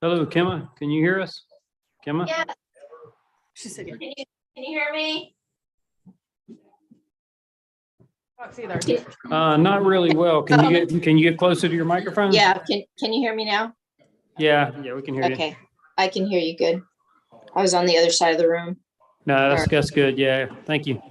Hello, Kimma. Can you hear us? Kimma? Yeah. She said, yeah. Can you hear me? Not really well. Can you get closer to your microphone? Yeah, can you hear me now? Yeah, we can hear you. Okay, I can hear you good. I was on the other side of the room. No, that's good. Yeah, thank you.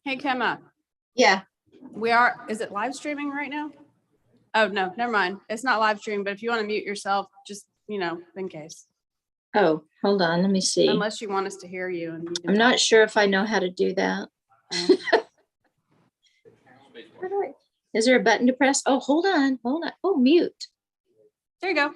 Hey, Kemma, Yeah, is it live streaming right now? Oh, no, never mind. It's not live stream, but if you want to mute yourself, just, in case, oh, hold on, let me see. unless you want us to hear you. And you can I'm not talk. sure if I know how to do that. Oh. Is there a button to press? Oh, hold on. Oh, mute. There you go.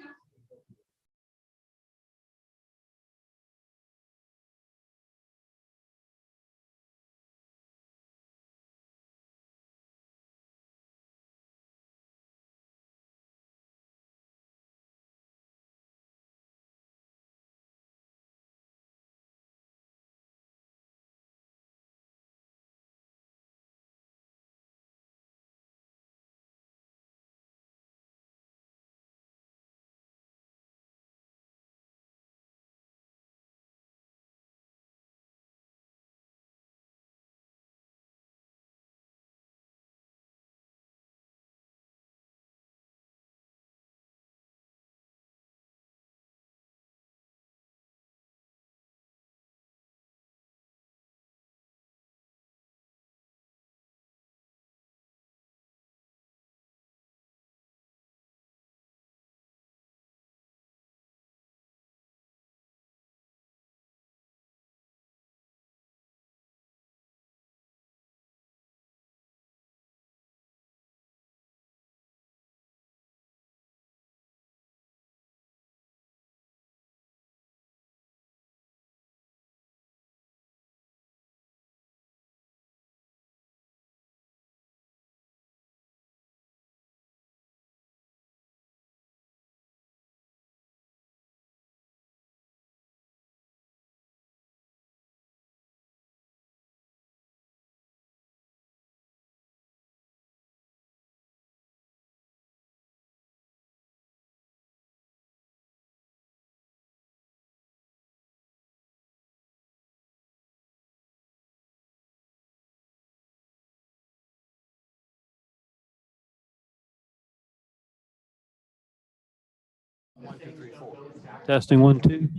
Testing 1, 2.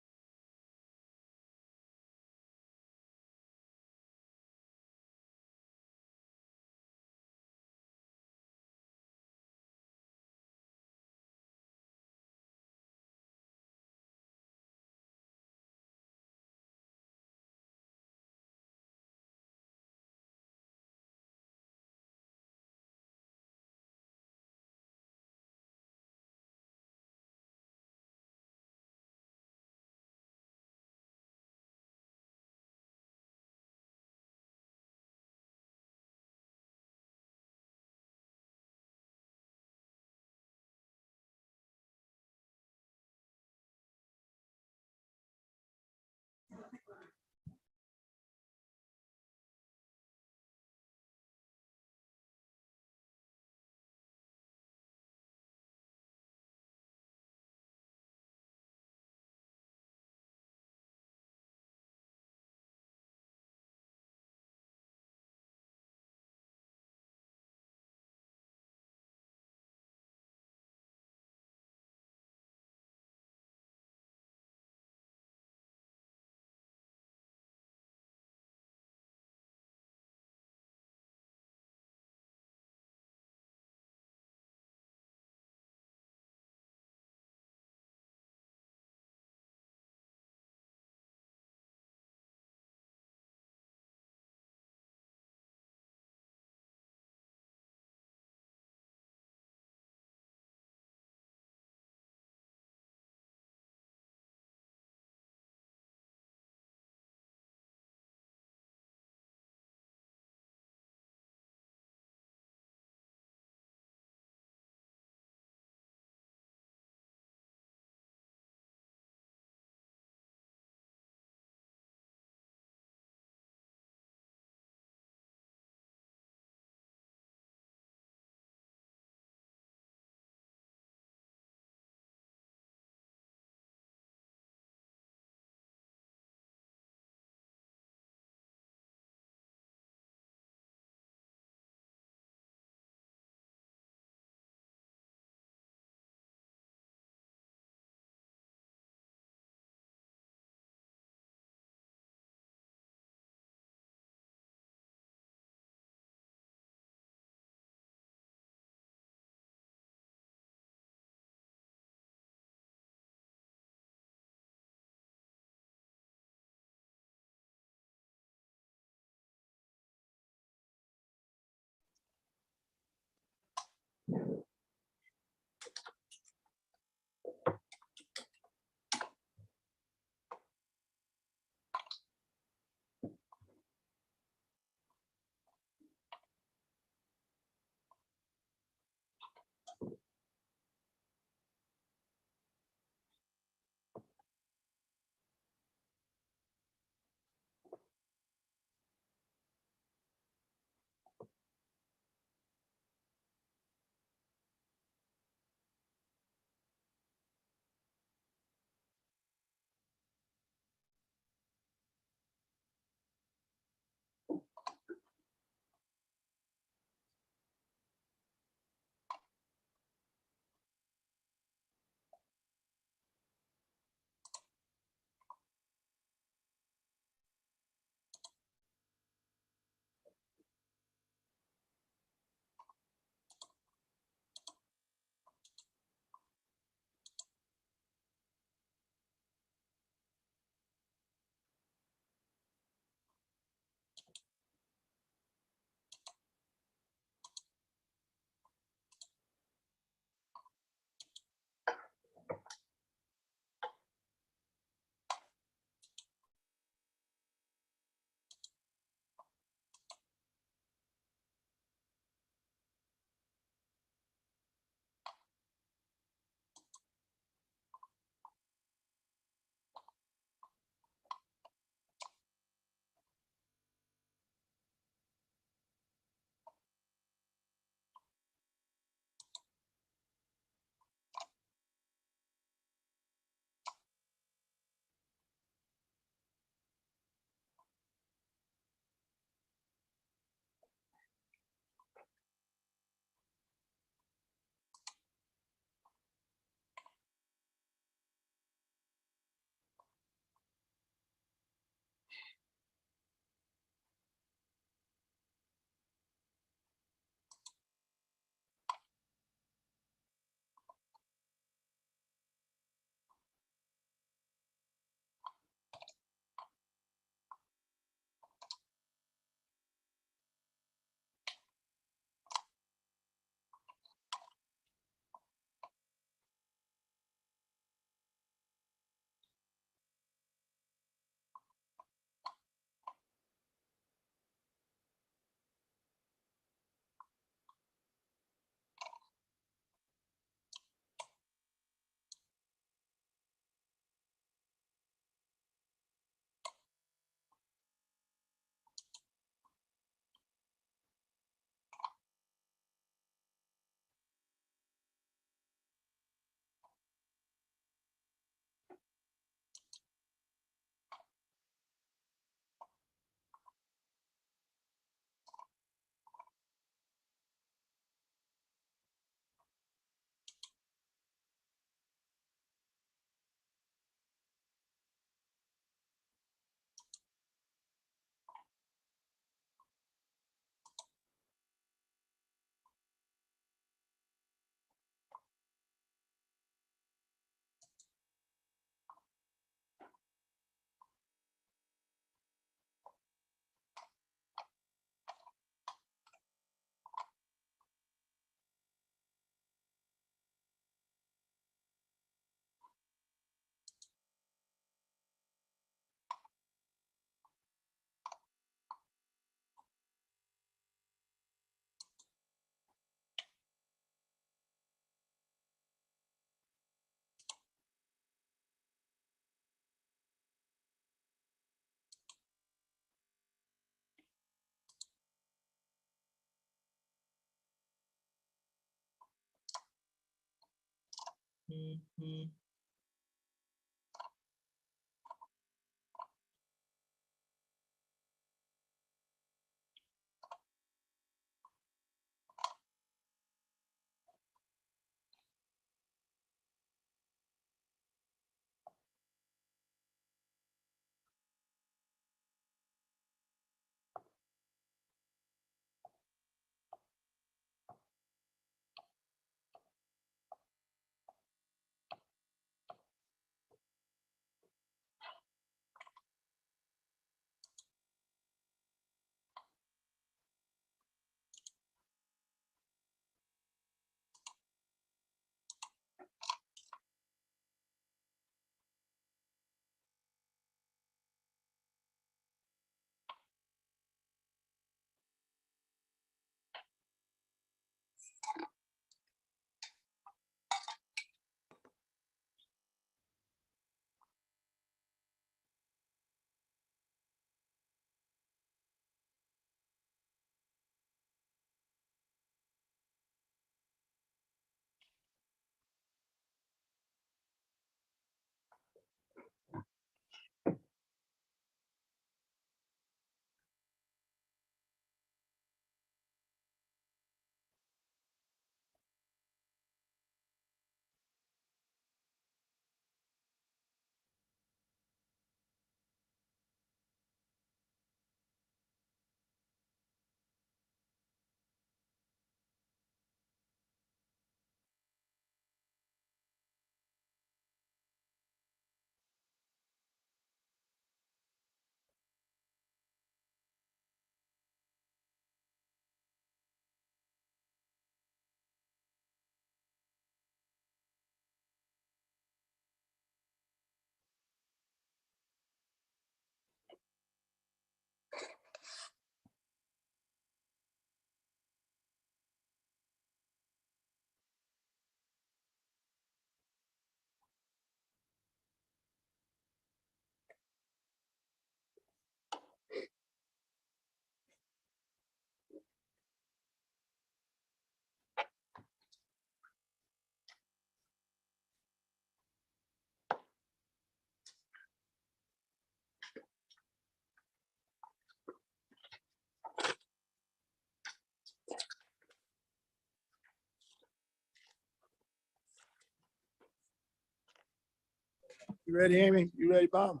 You ready, Amy? You ready, Bob?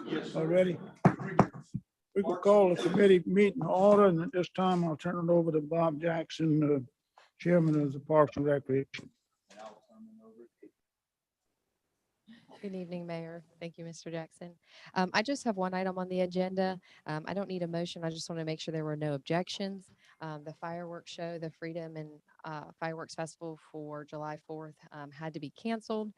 Yes. All ready? We can call the committee meeting to order, and at this time, I'll turn it over to Bob Jackson, Chairman of the Parks and Recreation. Good evening, Mayor. Thank you, Mr. Jackson. I just have one item on the agenda. I don't need a motion. I just want to make sure there were no objections. The fireworks show, the Freedom and Fireworks Festival for July 4th had to be canceled.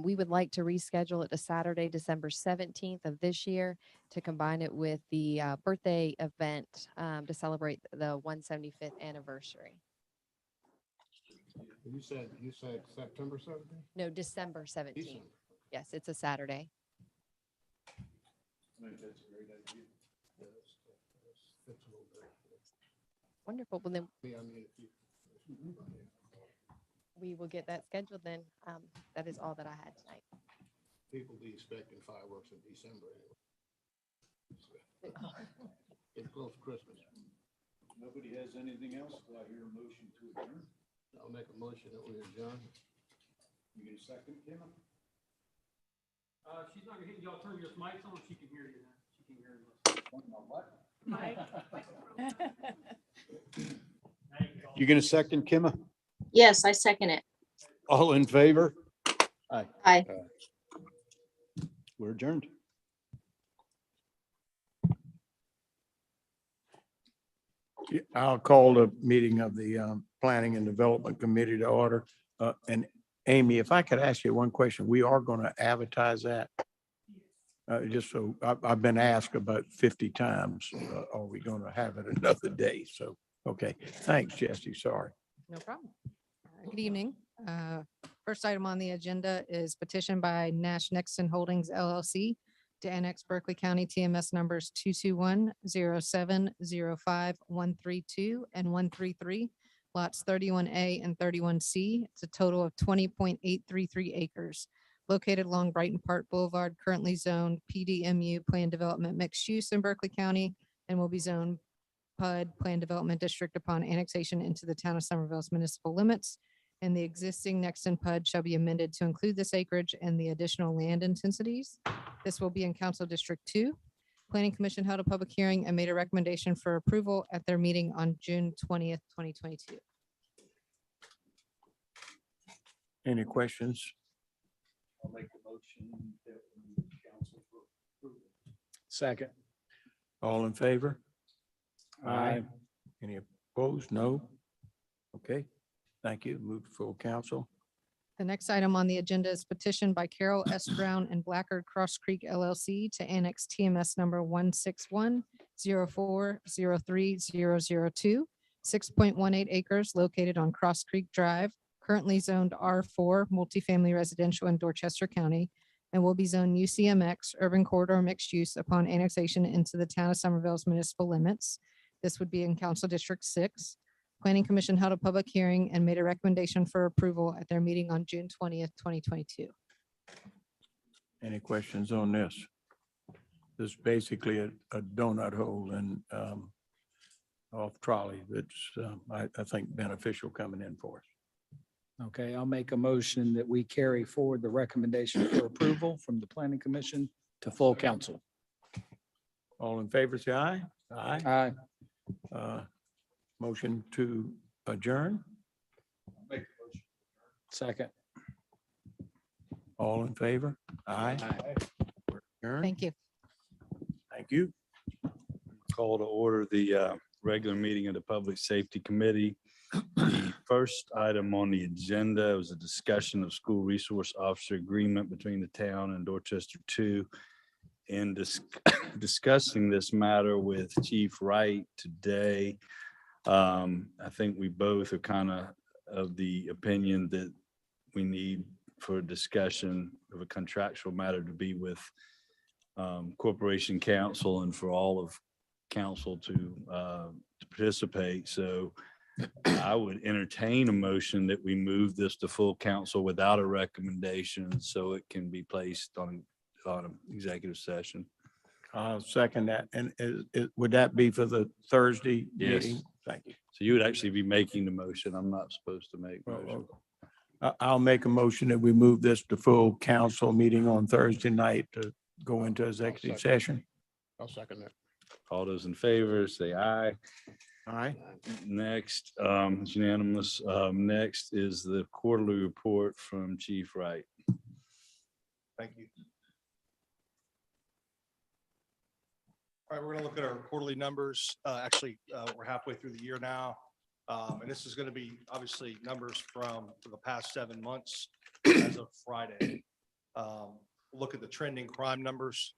We would like to reschedule it to Saturday, December 17th of this year to combine it with the birthday event to celebrate the 175th anniversary. You said September 17th? No, December 17th. Yes, it's a Saturday. Wonderful. Well, then we will get that scheduled then. That is all that I had tonight. People be expecting fireworks in December. Get close to Christmas. Nobody has anything else? Do I hear a motion to adjourn? I'll make a motion that we adjourn. You get a second, Kim? She's not gonna, y'all turn your mics on, she can hear you now. She can hear you. What? You gonna second, Kim? Yes, I second it. All in favor? Aye. We're adjourned. I'll call the meeting of the Planning and Development Committee to order. And Amy, if I could ask you one question, we are going to advertise that. Just so, I've been asked about 50 times, are we going to have it another day? So, okay, thanks, Jesse, sorry. No problem. Good evening. First item on the agenda is petition by Nash Nixon Holdings LLC to annex Berkeley County TMS numbers 221-07-05-132 and 133 lots 31A and 31C. It's a total of 20.833 acres. Located along Brighton Park Boulevard, currently zoned PDMU Plan Development Mixed Use in Berkeley County, and will be zoned PUD Plan Development District upon annexation into the town of Somerville's municipal limits. And the existing Nexton PUD shall be amended to include this acreage and the additional land intensities. This will be in Council District 2. Planning Commission held a public hearing and made a recommendation for approval at their meeting on June 20th, 2022. Any questions? I'll make the motion that we council for approval. Second. All in favor? Aye. Any opposed? No? Okay, thank you. Move to full council. The next item on the agenda is petition by Carol S. Brown and Blackard Cross Creek LLC to annex TMS number 16104030002, 6.18 acres located on Cross Creek Drive, currently zoned R4 multifamily residential in Dorchester County, and will be zoned UCMX urban corridor mixed use upon annexation into the town of Somerville's municipal limits. This would be in Council District 6. Planning Commission held a public hearing and made a recommendation for approval at their meeting on June 20th, 2022. Any questions on this? This is basically a donut hole and off trolley that's, I think, beneficial coming in for us. Okay, I'll make a motion that we carry forward the recommendation for approval from the planning commission to full council. All in favor, say aye. Aye. Aye. Motion to adjourn. Make the motion. Second. All in favor? Aye. We're adjourned. Thank you. Thank you. Call to order the regular meeting of the Public Safety Committee. The first item on the agenda was a discussion of school resource officer agreement between the town and Dorchester 2. In discussing this matter with Chief Wright today, I think we both are kind of the opinion that we need for a discussion of a contractual matter to be with Corporation Counsel and for all of council to participate. So I would entertain a motion that we move this to full council without a recommendation so it can be placed on an executive session. I'll second that. And would that be for the Thursday Yes. meeting? Thank you. So you would actually be making the motion. I'm not supposed to make motion. I'll make a motion that we move this to full council meeting on Thursday night to go into executive session. I'll second that. All those in favor, say aye. Aye. Next, it's unanimous. Next is the quarterly report from Chief Wright. Thank you. All right, we're going to look at our quarterly numbers. Actually, we're halfway through the year now. And this is going to be obviously numbers for the past 7 months as of Friday. Look at the trending crime numbers.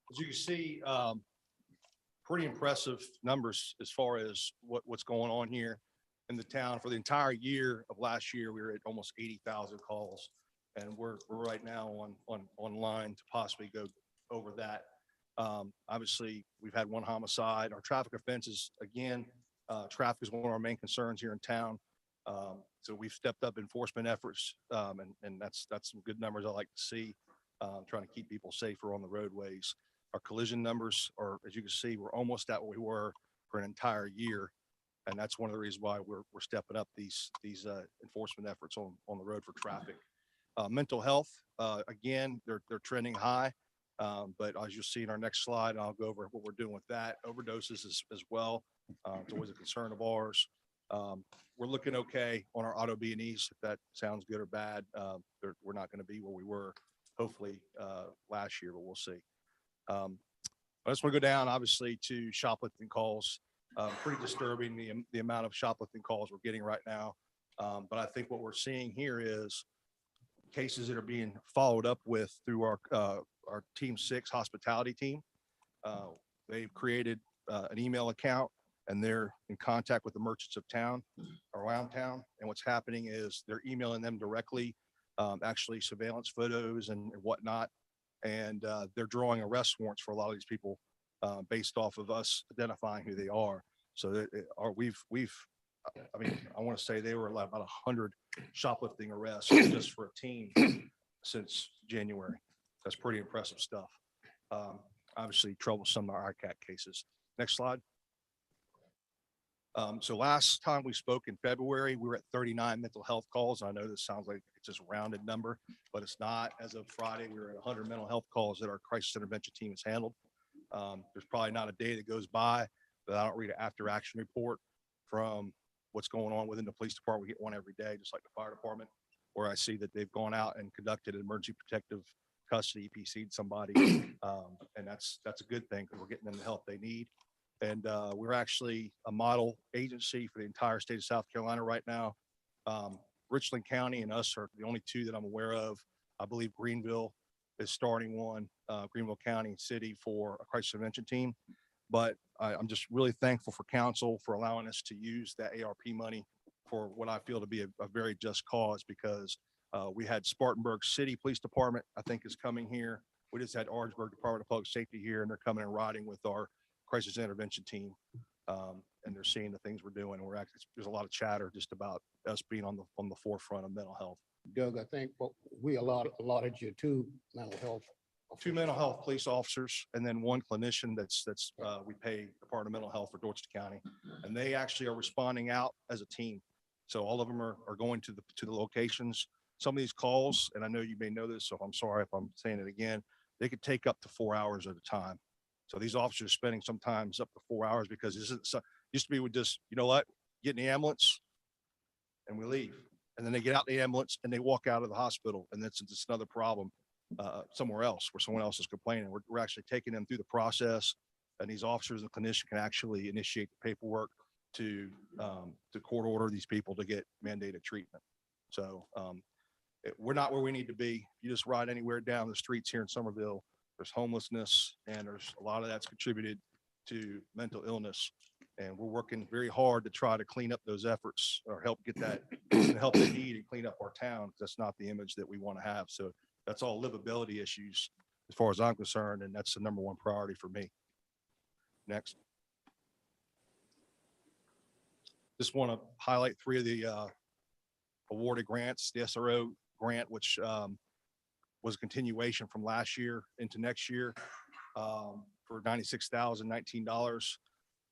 As you can see, pretty impressive numbers as far as what's going on here in the town. For the entire year of last year, we were at almost 80,000 calls. And we're right now online to possibly go over that. Obviously, we've had one homicide. Our traffic offenses, again, traffic is one of our main concerns here in town. So we've stepped up enforcement efforts, and that's some good numbers I like to see, trying to keep people safer on the roadways. Our collision numbers are, as you can see, we're almost at what we were for an entire year. And that's one of the reasons why we're stepping up these enforcement efforts on the road for traffic. Mental health, again, they're trending high. But as you'll see in our next slide, and I'll go over what we're doing with that. Overdoses as well. It's always a concern of ours. We're looking okay on our auto B&Es, if that sounds good or bad. We're not going to be where we were hopefully last year, but we'll see. I just want to go down obviously to shoplifting calls. Pretty disturbing the amount of shoplifting calls we're getting right now. But I think what we're seeing here is cases that are being followed up with through our Team 6 hospitality team. They've created an email account and they're in contact with the merchants of town, around town. And what's happening is they're emailing them directly, actually surveillance photos and whatnot. And they're drawing arrest warrants for a lot of these people based off of us identifying who they are. So I mean, I want to say they were like about 100 shoplifting arrests just for a team since January. That's pretty impressive stuff. Obviously troublesome ICAC cases. Next slide. So last time we spoke in February, we were at 39 mental health calls. I know this sounds like it's just a rounded number, but it's not. As of Friday, we were at 100 mental health calls that our crisis intervention team has handled. There's probably not a day that goes by that I don't read an after action report from what's going on within the police department. We get one every day, just like the fire department, where I see that they've gone out and conducted an emergency protective custody, EPC'd somebody. And that's a good thing because we're getting them the help they need. And we're actually a model agency for the entire state of South Carolina right now. Richland County and us are the only two that I'm aware of. I believe Greenville is starting one, Greenville County and City for a crisis intervention team. But I'm just really thankful for council for allowing us to use that ARP money for what I feel to be a very just cause, because we had Spartanburg City Police Department, I think, is coming here. We just had Orangeburg Department of Public Safety here, and they're coming and riding with our crisis intervention team. And they're seeing the things we're doing. We're actually, there's a lot of chatter just about us being on the forefront of mental health. Doug, I think we allotted you 2 mental health. 2 mental health police officers and then 1 clinician that's we pay Department of Mental Health for Dorchester County. And they actually are responding out as a team. So all of them are going to the locations. Some of these calls, and I know you may know this, so I'm sorry if I'm saying it again, they could take up to 4 hours at a time. So these officers are spending sometimes up to 4 hours, because this isn't used to be with just, you know what, get in the ambulance and we leave. And then they get out the ambulance and they walk out of the hospital, and that's just another problem somewhere else where someone else is complaining. We're actually taking them through the process, and these officers and clinicians can actually initiate the paperwork to court order these people to get mandated treatment. So we're not where we need to be. You just ride anywhere down the streets here in Somerville, there's homelessness, and there's a lot of that's contributed to mental illness. And we're working very hard to try to clean up those efforts, or help get that the help they need and clean up our town. That's not the image that we want to have. So that's all livability issues as far as I'm concerned. And that's the #1 priority for me. Next. Just want to highlight 3 of the awarded grants. The SRO grant, which was a continuation from last year into next year for $96,019.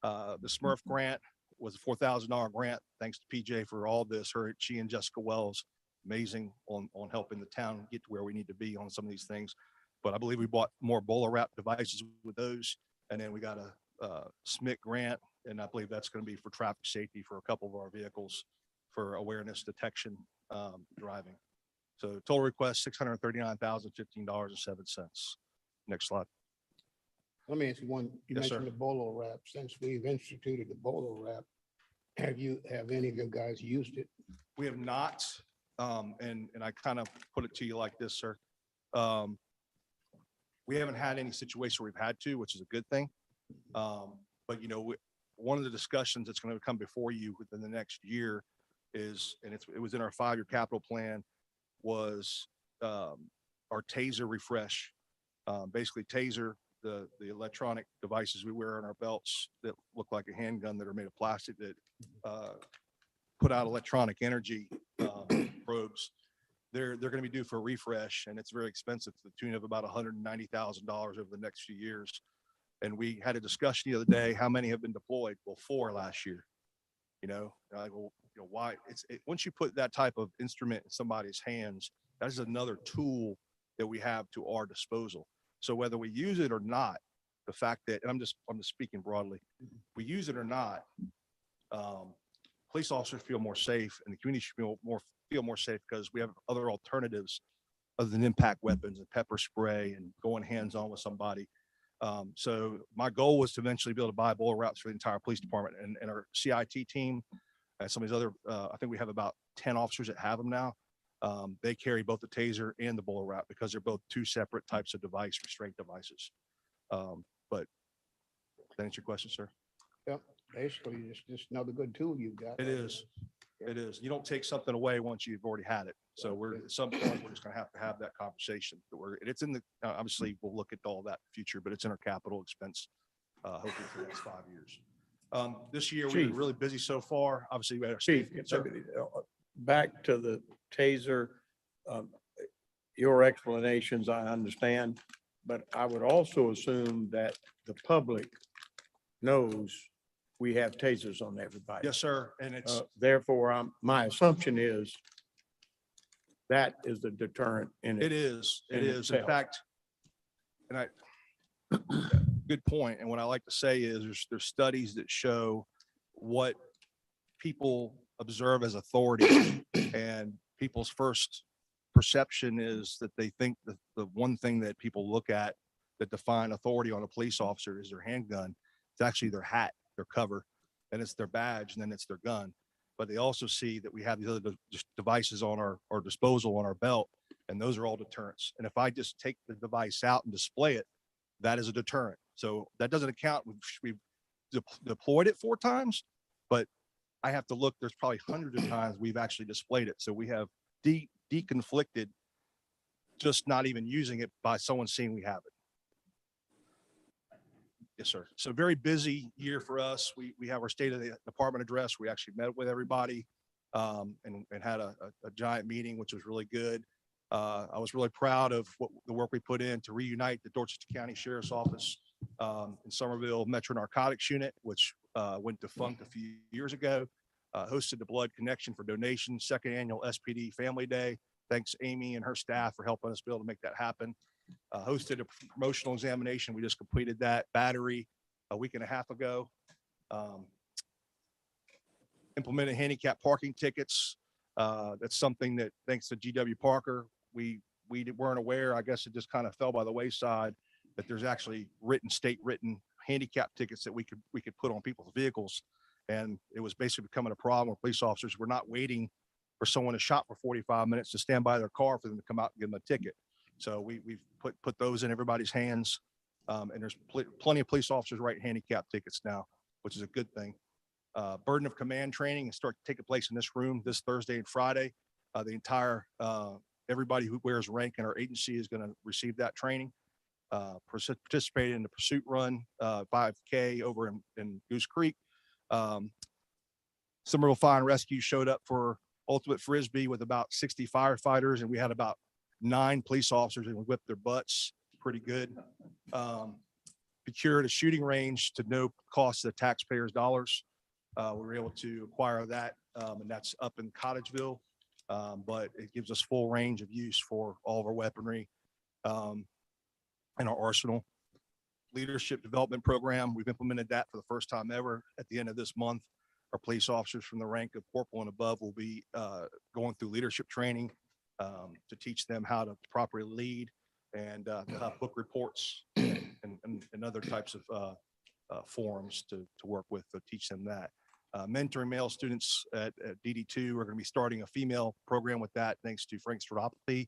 The Smurf grant was a $4,000 grant. Thanks to PJ for all this. She and Jessica Wells, amazing on helping the town get to where we need to be on some of these things. But I believe we bought more BolaWrap devices with those. And then we got a SMIC grant, and I believe that's going to be for traffic safety for a couple of our vehicles for awareness detection driving. So total request, $639,015.07. Next slide. Let me ask you one. You Yes, sir. mentioned the BolaWrap. Since we've instituted the BolaWrap, have any of you guys used it? We have not, and I kind of put it to you like this, sir. We haven't had any situation where we've had to, which is a good thing. But you know, one of the discussions that's going to come before you within the next year is, and it was in our 5-year capital plan, was our TASER refresh. Basically, TASER, the electronic devices we wear on our belts that look like a handgun that are made of plastic that put out electronic energy probes. They're going to be due for a refresh, and it's very expensive, to the tune of about $190,000 over the next few years. And we had a discussion the other day, how many have been deployed? Well, 4 last year. You know, well, you know, why? Once you put that type of instrument in somebody's hands, that is another tool that we have to our disposal. So whether we use it or not, the fact that, and I'm just speaking broadly, we use it or not, police officers feel more safe, and the community should feel more safe, because we have other alternatives other than impact weapons and pepper spray and going hands-on with somebody. So my goal was to eventually be able to buy BolaWraps for the entire police department, and our CIT team and some of these other, I think we have about 10 officers that have them now. They carry both the TASER and the BolaWrap, because they're both 2 separate types of restraint devices. But that answer your question, sir? Yep. Basically, it's just another good tool you've got. It is. It is. You don't take something away once you've already had it. So we're, at some point, we're just gonna have to have that conversation. But and it's in the, obviously, we'll look at all that in the future, but it's in our capital expense, hopefully for the next 5 years. This year, we've been Chief. really busy so far. Obviously, we had our Chief, sir. back to the taser, um, your explanations, I understand, but I would also assume that the public knows we have tasers on everybody. Yes, sir. And it's, Therefore, my assumption is that is the deterrent in it it. is, it in is. In itself. fact, and I, good point. And what I like to say is there's studies that show what people observe as authority and people's first perception is that they think that the one thing that people look at that define authority on a police officer is their handgun. It's actually their hat, their cover, and it's their badge, and then it's their gun. But they also see that we have these other devices on our disposal on our belt, and those are all deterrents. And if I just take the device out and display it, that is a deterrent. So that doesn't account. We've deployed it 4 times, but I have to look, there's probably hundreds of times we've actually displayed it. So we have deconflicted just not even using it by someone seeing we have it. Yes, sir. So very busy year for us. We have our state of the department address. We actually met with everybody and had a giant meeting, which was really good. I was really proud of the work we put in to reunite the Dorchester County Sheriff's Office in Somerville Metro Narcotics Unit, which went defunct a few years ago. Hosted the Blood Connection for donations, 2nd annual SPD Family Day. Thanks Amy and her staff for helping us be able to make that happen. Hosted a promotional examination. We just completed that. Battery a week and a half ago. Implemented handicap parking tickets. That's something that, thanks to GW Parker, we weren't aware. I guess it just kind of fell by the wayside that there's actually state written handicap tickets that we could put on people's vehicles. And it was basically becoming a problem where police officers were not waiting for someone to shop for 45 minutes to stand by their car for them to come out and give them a ticket. So we've put those in everybody's hands. And there's plenty of police officers writing handicap tickets now, which is a good thing. Burden of command training is start taking place in this room this Thursday and Friday. The entire, everybody who wears rank in our agency is going to receive that training. Participated in the pursuit run, 5K over in Goose Creek. Somerville Fire and Rescue showed up for Ultimate Frisbee with about 60 firefighters, and we had about 9 police officers and we whipped their butts. Pretty good. Procured a shooting range to no cost of the taxpayers' dollars. We were able to acquire that, and that's up in Cottageville. But it gives us full range of use for all of our weaponry and our arsenal. Leadership development program, we've implemented that for the first time ever. At the end of this month, our police officers from the rank of corporal and above will be going through leadership training to teach them how to properly lead, and they'll have book reports and other types of forums to work with to teach them that. Mentoring male students at DD2, we're going to be starting a female program with that, thanks to Frank Strodopoulos.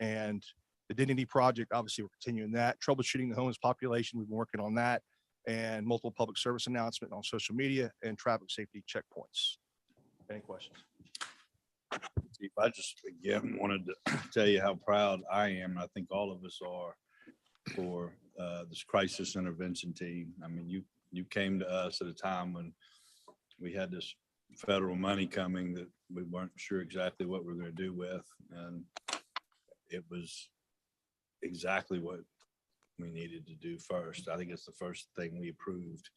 And the Dignity Project, obviously, we're continuing that. Troubleshooting the homeless population, we've been working on that, and multiple public service announcement on social media and traffic safety checkpoints. Any questions? Chief, I just again wanted to tell you how proud I am, and I think all of us are, for this crisis intervention team. I mean, you came to us at a time when we had this federal money coming that we weren't sure exactly what we were going to do with, and it was exactly what we needed to do first. I think it's the first thing we approved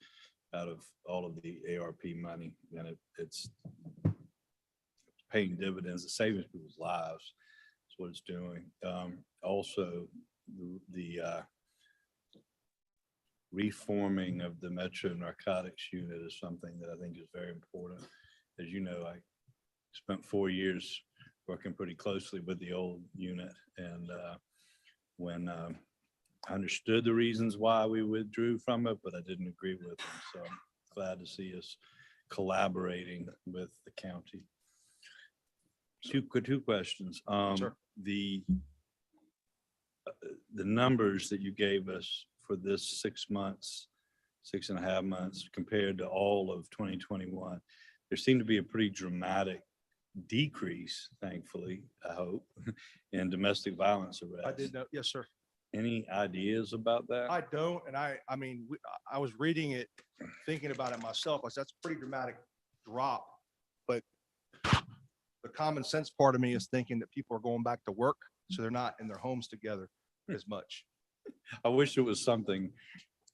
out of all of the ARP money, and it's paying dividends. It's saving people's lives. That's what it's doing. Also, the reforming of the Metro Narcotics Unit is something that I think is very important. As you know, I spent 4 years working pretty closely with the old unit, and when I understood the reasons why we withdrew from it, but I didn't agree with them. So I'm glad to see us collaborating with the county. Two questions. Sure. The numbers that you gave us for this 6 months, 6.5 months compared to all of 2021, there seemed to be a pretty dramatic decrease, thankfully, I hope, in domestic violence arrests. I did know, yes, sir. Any ideas about that? I don't, and I mean, I was reading it, thinking about it myself. I said, that's a pretty dramatic drop. But the common sense part of me is thinking that people are going back to work, so they're not in their homes together as much. I wish it was something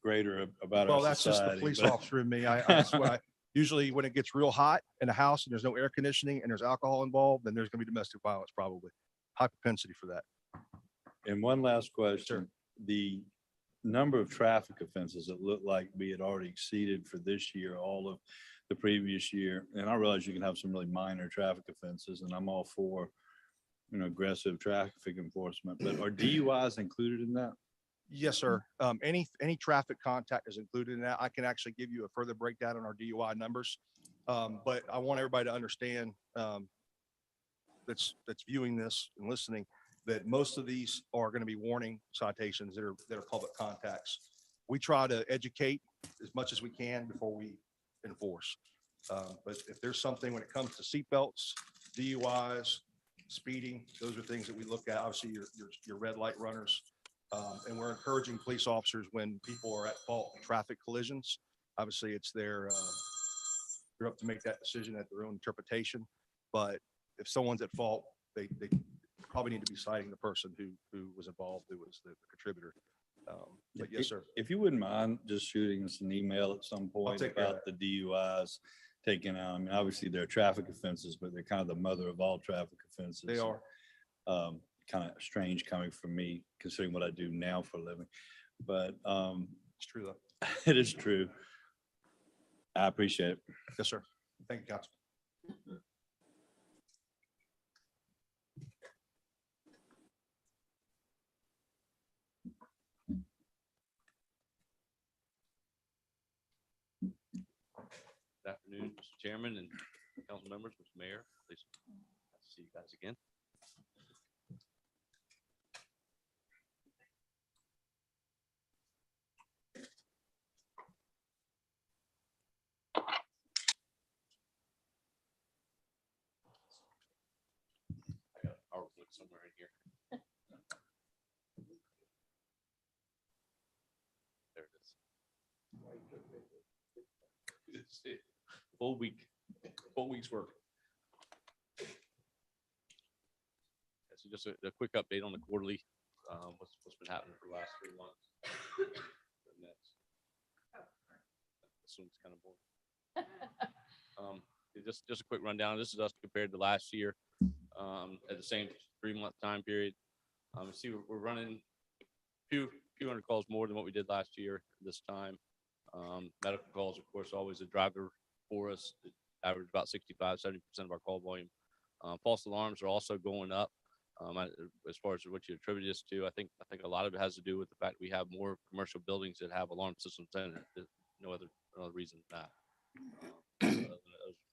greater about Well, our that's just the society. police but- officer in me. That's what I, usually when it gets real hot in a house and there's no air conditioning and there's alcohol involved, then there's gonna be domestic violence probably. High propensity for that. And one last question, the number of traffic offenses that look like we had already exceeded for this year, all of the previous year. And I realize you can have some really minor traffic offenses, and I'm all for, aggressive traffic enforcement, but are DUIs included in that? Yes, sir. Any traffic contact is included in that. I can actually give you a further breakdown on our DUI numbers. But I want everybody to understand, that's viewing this and listening, that most of these are going to be warning citations that are public contacts. We try to educate as much as we can before we enforce. But if there's something when it comes to seatbelts, DUIs, speeding, those are things that we look at. Obviously, your red light runners. And we're encouraging police officers when people are at fault in traffic collisions. Obviously, it's they're up to make that decision at their own interpretation. But if someone's at fault, they probably need to be citing the person who was involved, who was the contributor. But yes, sir. If you wouldn't mind just shooting us an email at some point take care of about the DUIs taken out. I mean, obviously they're traffic offenses, but they're kind of the mother of all traffic offenses. They are. Kind of strange coming from me, considering what I do now for a living. But It's true, though. it is true. I appreciate it. Yes, sir. Thank you, Council. Good afternoon, Mr. Chairman and council members, Mr. Mayor. Please, nice to see you guys again. I got a PowerPoint somewhere in here. There it is. It's a full week's work. Yeah, so just a quick update on the quarterly, what's been happening for the last 3 months. This one's kind of boring. Just a quick rundown. This is us compared to last year at the same 3-month time period. See, we're running a few hundred calls more than what we did last year this time. Medical calls, of course, always a driver for us. It averaged about 65-70% of our call volume. False alarms are also going up. As far as what you attribute this to, I think a lot of it has to do with the fact we have more commercial buildings that have alarm systems in it. There's no other reason than that.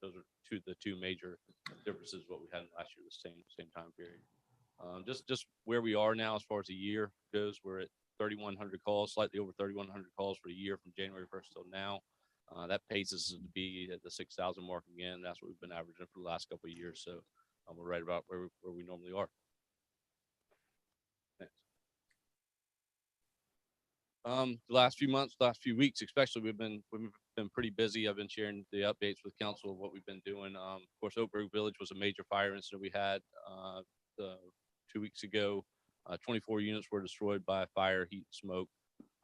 Those are the two major differences what we had last year, the same time period. Just where we are now as far as the year goes, we're at 3,100 calls, slightly over 3,100 calls for a year from January 1st till now. That pace is to be at the 6,000 mark again. That's what we've been averaging for the last couple of years. So we're right about where we normally are. Next. The last few months, last few weeks, especially, we've been pretty busy. I've been sharing the updates with council of what we've been doing. Of course, Oakbrook Village was a major fire incident we had 2 weeks ago. 24 units were destroyed by fire, heat, smoke,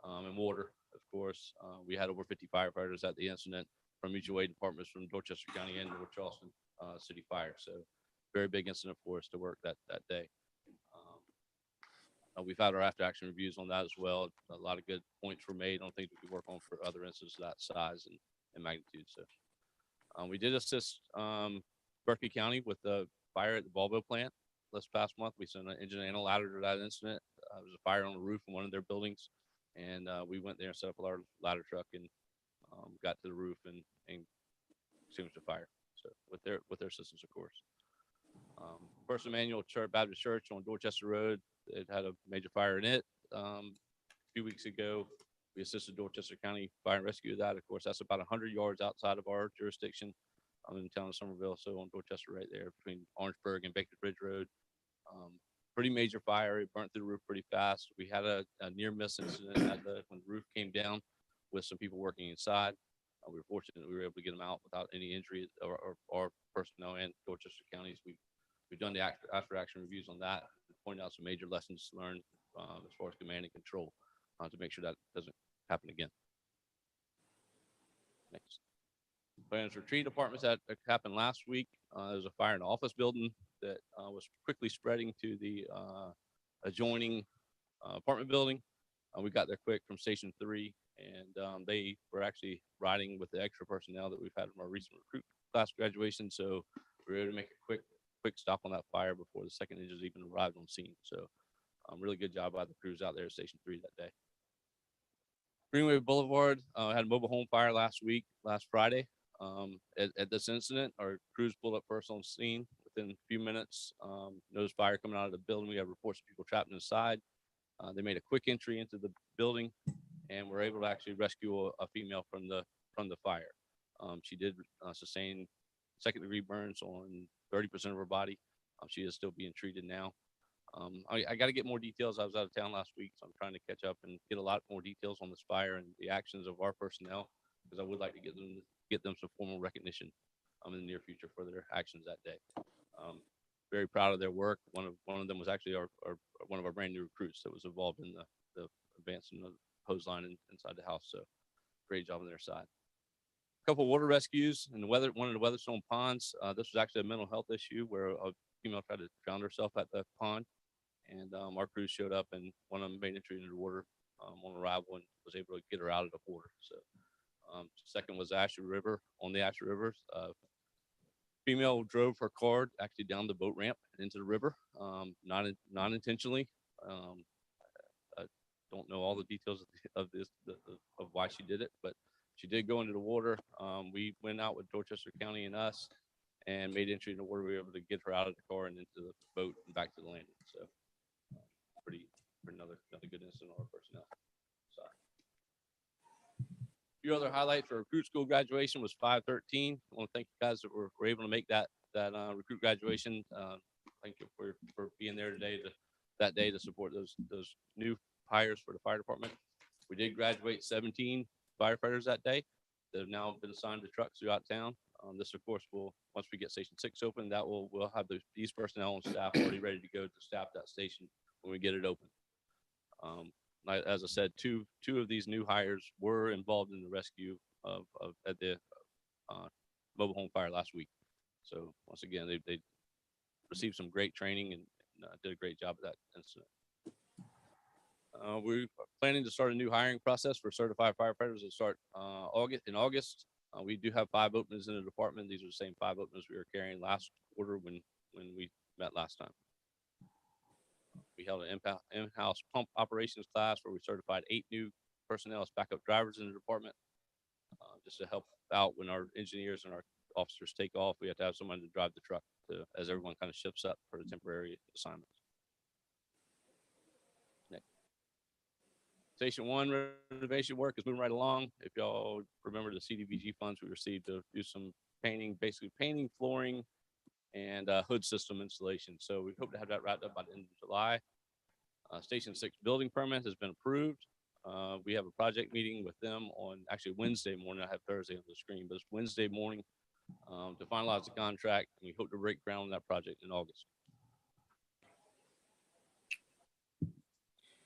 and water. Of course, we had over 50 firefighters at the incident from mutual aid departments from Dorchester County and North Charleston City Fire. So, very big incident for us to work that day. We've had our after action reviews on that as well. A lot of good points were made on things we could work on for other incidents of that size and magnitude. So, we did assist Berkeley County with the fire at the Volvo plant this past month. We sent an engine and a ladder to that incident. There was a fire on the roof in one of their buildings, and we went there and set up a ladder truck and got to the roof and extinguished the fire. So with their assistance, of course. First Emmanuel Baptist Church on Dorchester Road, it had a major fire in it a few weeks ago. We assisted Dorchester County Fire and Rescue with that. Of course, that's about 100 yards outside of our jurisdiction. I'm in the town of Somerville, so on Dorchester right there between Orangeburg and Baker Ridge Road. Pretty major fire. It burnt through the roof pretty fast. We had a near miss incident when the roof came down with some people working inside. We were fortunate we were able to get them out without any injury or personnel and Dorchester counties. We've done the after action reviews on that, pointed out some major lessons learned as far as command and control to make sure that doesn't happen again. Next. Plans retreat apartments that happened last week. There was a fire in the office building that was quickly spreading to the adjoining apartment building. We got there quick from Station 3, and they were actually riding with the extra personnel that we've had from our recent recruit class graduation. So we were able to make a quick stop on that fire before the second engines even arrived on scene. So really good job by the crews out there at Station 3 that day. Greenway Boulevard had a mobile home fire last Friday. At this incident, our crews pulled up first on scene within a few minutes. Noticed fire coming out of the building. We have reports of people trapped inside. They made a quick entry into the building and were able to actually rescue a female from the fire. She did sustain second-degree burns on 30% of her body. She is still being treated now. I got to get more details. I was out of town last week, so I'm trying to catch up and get a lot more details on this fire and the actions of our personnel, because I would like to get them some formal recognition in the near future for their actions that day. Very proud of their work. One of them was actually one of our brand new recruits that was involved in the advancing the hose line inside the house. So great job on their side. A couple water rescues in one of the Weatherstone ponds. This was actually a mental health issue where a female tried to drown herself at the pond, and our crews showed up, and one of them made entry into the water on arrival and was able to get her out of the water. So second was Ashley River. On the Ashley River, female drove her car actually down the boat ramp and into the river, not intentionally. I don't know all the details of why she did it, but she did go into the water. We went out with Dorchester County and us and made entry in the water. We were able to get her out of the car and into the boat and back to the landing. So another good incident on our personnel. Sorry. A few other highlights for recruit school graduation was 5/13. I want to thank you guys that were able to make that recruit graduation. Thank you for being there that day to support those new hires for the fire department. We did graduate 17 firefighters that day that have now been assigned to trucks throughout town. This, of course, will, once we get Station 6 open, we'll have these personnel on staff already ready to go to staff that station when we get it open. As I said, two of these new hires were involved in the rescue at the mobile home fire last week. So once again, they received some great training and did a great job at that incident. We're planning to start a new hiring process for certified firefighters to start in August. We do have 5 openings in the department. These are the same 5 openings we were carrying last quarter when we met last time. We held an in-house pump operations class where we certified 8 new personnel as backup drivers in the department, just to help out when our engineers and our officers take off. We have to have someone to drive the truck as everyone kind of shifts up for the temporary assignments. Next. Station 1 renovation work is moving right along. If y'all remember the CDBG funds we received to do some painting, basically painting, flooring, and hood system installation. So we hope to have that wrapped up by the end of July. Station 6 building permit has been approved. We have a project meeting with them on actually Wednesday morning. I have Thursday on the screen, but it's Wednesday morning to finalize the contract. And we hope to break ground on that project in August.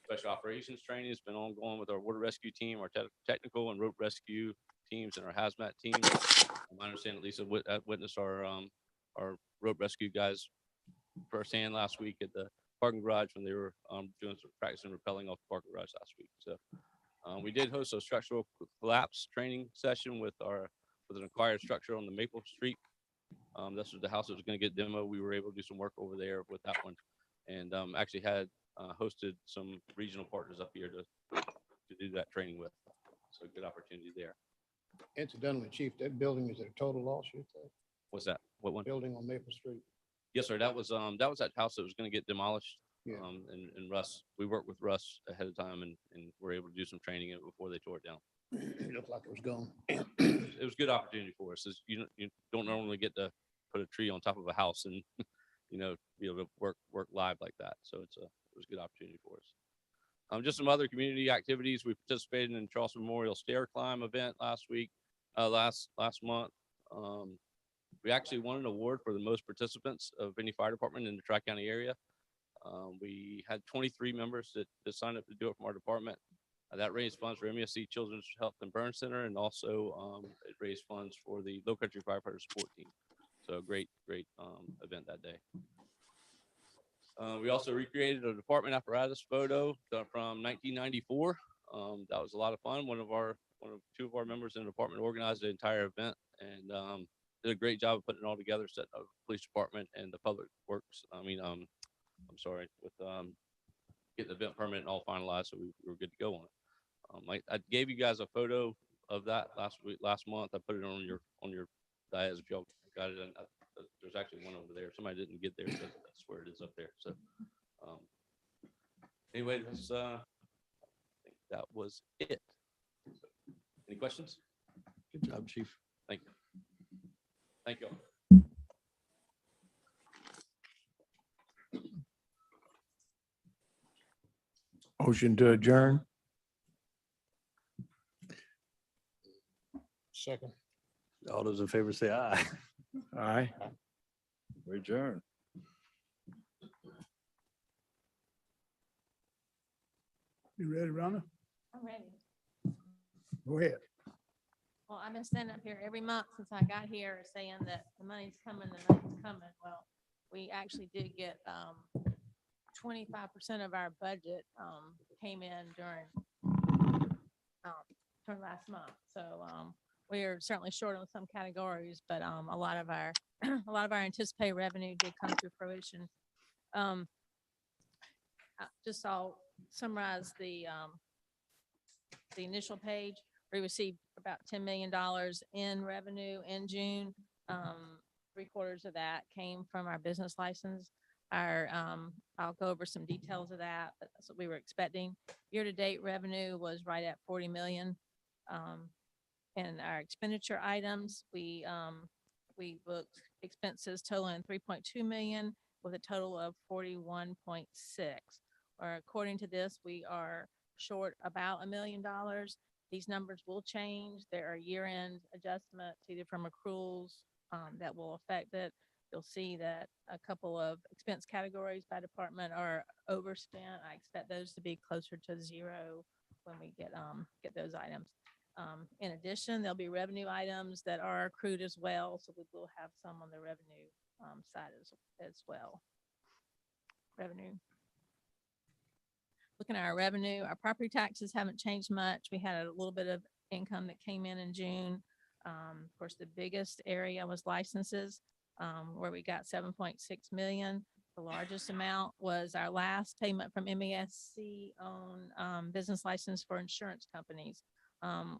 Special operations training has been ongoing with our water rescue team, our technical and rope rescue teams, and our hazmat team. I understand at least witnessed our rope rescue guys firsthand last week at the parking garage when they were doing some practicing rappelling off the parking garage last week. So we did host a structural collapse training session with an acquired structure on the Maple Street. This was the house that was going to get demo. We were able to do some work over there with that one, and actually had hosted some regional partners up here to do that training with. So good opportunity there. Incidentally, Chief, that building is at a total loss, you think? What's that? What one? Building on Maple Street. Yes, sir. That was that house that was going to get demolished. Yeah. And Russ, we worked with Russ ahead of time and were able to do some training in it before they tore it down. It looked like it was gone. It was a good opportunity for us. You don't normally get to put a tree on top of a house and, be able to work live like that. So it was a good opportunity for us. Just some other community activities. We participated in Charleston Memorial Stair Climb event last month. We actually won an award for the most participants of any fire department in the Tri-County area. We had 23 members that signed up to do it from our department. That raised funds for MESC Children's Health and Burn Center, and also it raised funds for the Low Country Firefighter Support Team. So great event that day. We also recreated a department apparatus photo from 1994. That was a lot of fun. Two of our members in the department organized the entire event and did a great job of putting it all together, setting up the police department and the public works. With getting the event permit and all finalized, so we were good to go on it. I gave you guys a photo of that last month. I put it on your dais if y'all got it. And there's actually one over there. Somebody didn't get there, but that's where it is up there. So anyway, I think that was it. Any questions? Good job, Chief. Thank you. Thank you all. Motion to adjourn. Second. All those in favor say aye. Aye. We adjourn. You ready, Rhonda? I'm ready. Go ahead. Well, I've been standing up here every month since I got here saying that the money's coming, the money's coming. Well, we actually did get 25% of our budget came in during last month. So we are certainly short on some categories, but a lot of our anticipated revenue did come to fruition. I'll summarize the initial page. We received about $10 million in revenue in June. 3/4 of that came from our business license. I'll go over some details of that, but that's what we were expecting. Year-to-date revenue was right at 40 million. And our expenditure items, we booked expenses totaling 3.2 million with a total of 41.6. Or according to this, we are short about $1 million. These numbers will change. There are year-end adjustments, either from accruals that will affect it. You'll see that a couple of expense categories by department are overspent. I expect those to be closer to zero when we get those items. In addition, there'll be revenue items that are accrued as well, so we will have some on the revenue side as well. Revenue. Looking at our revenue, our property taxes haven't changed much. We had a little bit of income that came in June. Of course, the biggest area was licenses, where we got 7.6 million. The largest amount was our last payment from MESC on business license for insurance companies,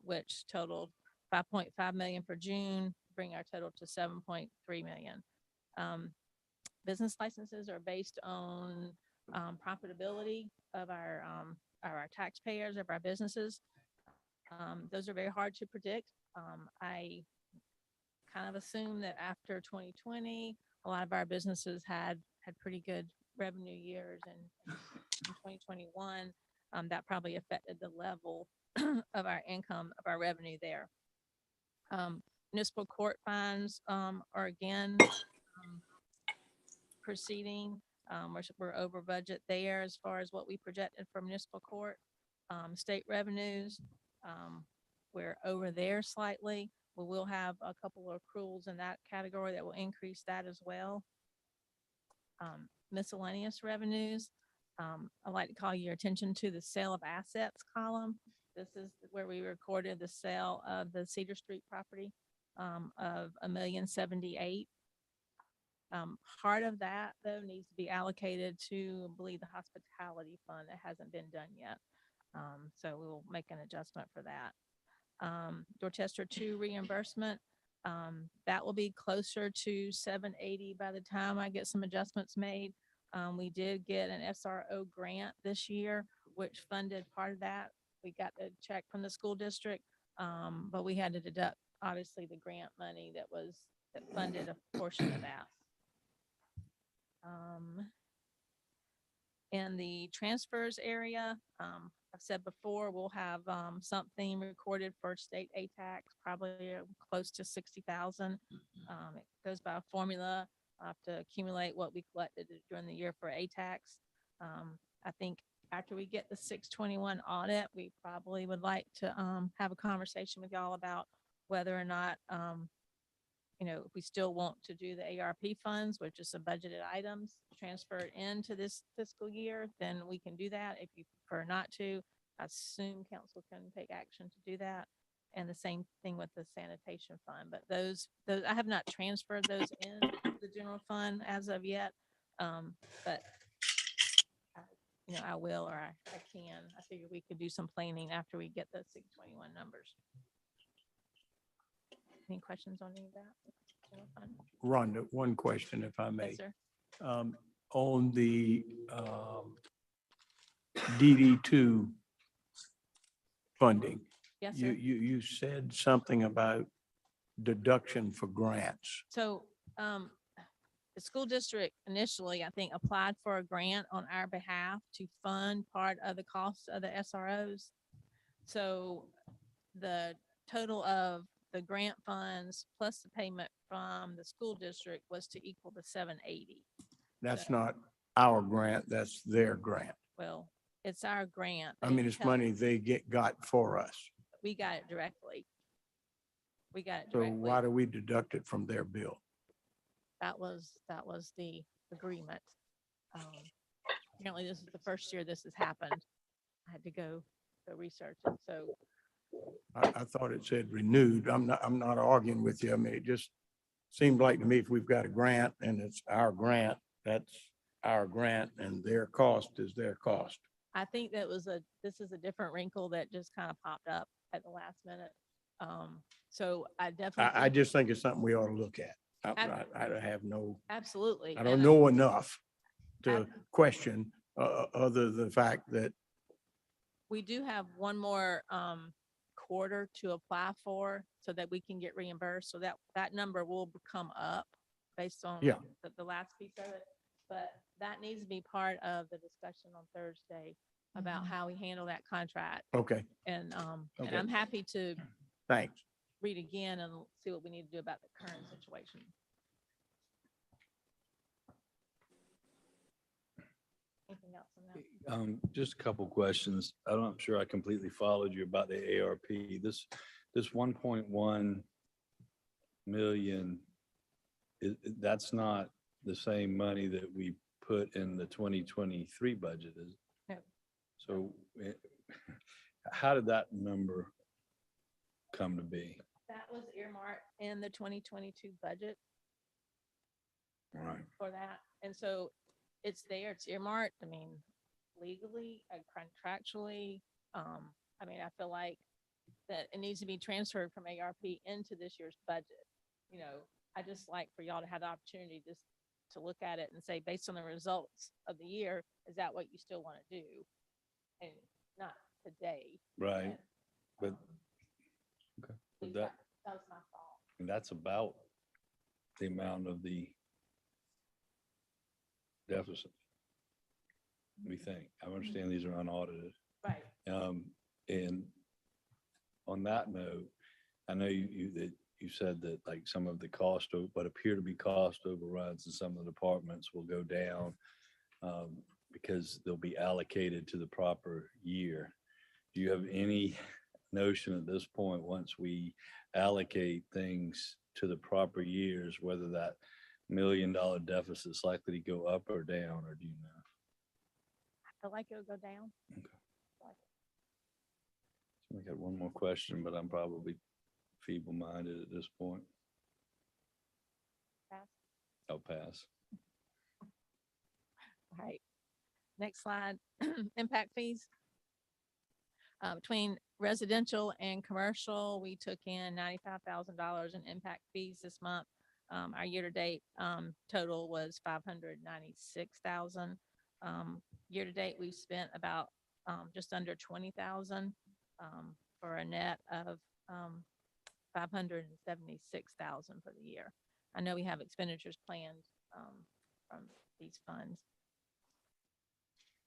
which totaled 5.5 million for June, bring our total to 7.3 million. Business licenses are based on profitability of our taxpayers, of our businesses. Those are very hard to predict. I kind of assume that after 2020, a lot of our businesses had pretty good revenue years, and in 2021, that probably affected the level of our income, of our revenue there. Municipal court fines are again proceeding. We're over budget there as far as what we projected for municipal court. State revenues, we're over there slightly. We will have a couple of accruals in that category that will increase that as well. Miscellaneous revenues, I'd like to call your attention to the sale of assets column. This is where we recorded the sale of the Cedar Street property of $1,078,000. Part of that, though, needs to be allocated to, I believe, the hospitality fund. That hasn't been done yet. So we will make an adjustment for that. Dorchester 2 reimbursement, that will be closer to 780 by the time I get some adjustments made. We did get an SRO grant this year, which funded part of that. We got the check from the school district, but we had to deduct, obviously, the grant money that funded a portion of that. In the transfers area, I've said before, we'll have something recorded for state ATAX, probably close to 60,000. It goes by a formula. I have to accumulate what we collected during the year for ATAX. I think after we get the 621 audit, we probably would like to have a conversation with y'all about whether or not, if we still want to do the ARP funds, which is some budgeted items, transfer it into this fiscal year, then we can do that. If you prefer not to, I assume council can take action to do that. And the same thing with the sanitation fund, but those, I have not transferred those in the general fund as of yet. But I will, or I can. I figure we could do some planning after we get the 621 numbers. Any questions on any of that? General fund? Rhonda, one question if I may. Yes, sir. On the DD2 funding, Yes, you, sir. you said something about deduction for grants. So, the school district initially, I think, applied for a grant on our behalf to fund part of the cost of the SROs. So the total of the grant funds plus the payment from the school district was to equal the 780. That's not our grant, that's their grant. Well, it's our grant. I They mean, it's tell- money they got for us. We got it directly. We got it So directly. why do we deduct it from their bill? That was the agreement. Apparently this is the first year this has happened. I had to go research it. So I thought it said renewed. I'm not arguing with you. I mean, it just seemed like to me if we've got a grant and it's our grant, that's our grant and their cost is their cost. I think this is a different wrinkle that just kind of popped up at the last minute. So I definitely. I just think it's something we ought to look at. Ab- I have no, Absolutely. I don't and know enough to Ab- question, other than the fact that, We do have one more quarter to apply for so that we can get reimbursed. So that number will come up based on Yeah. the last piece of it. But that needs to be part of the discussion on Thursday about how we handle that contract. okay, And Okay. I'm happy to thanks. read again and see what we need to do about the current situation. Anything else on that? Just a couple questions. I'm not sure I completely followed you about the ARP. This 1.1 million, that's not the same money that we put in the 2023 budget, is it? No. So how did that number come to be? That was earmarked in the 2022 budget Right. for that. And so it's there, it's earmarked. I mean, legally, contractually, I feel like that it needs to be transferred from ARP into this year's budget. I just like for y'all to have the opportunity just to look at it and say, based on the results of the year, is that what you still want to do? And not today. Right. But um, okay. please, But that was my fault. and that's about the amount of the deficit. We think. I understand these are unaudited. Right. And on that note, I know that you said that like some of the cost, what appear to be cost overruns in some of the departments will go down because they'll be allocated to the proper year. Do you have any notion at this point, once we allocate things to the proper years, whether that $1 million deficit is likely to go up or down, or do you know? I feel like it'll go down. I got one more question, but I'm probably feeble-minded at this point. Pass. I'll pass. All right. Next slide, impact fees. Between residential and commercial, we took in $95,000 in impact fees this month. Our year-to-date total was 596,000. Year-to-date, we've spent about just under 20,000 for a net of 576,000 for the year. I know we have expenditures planned from these funds.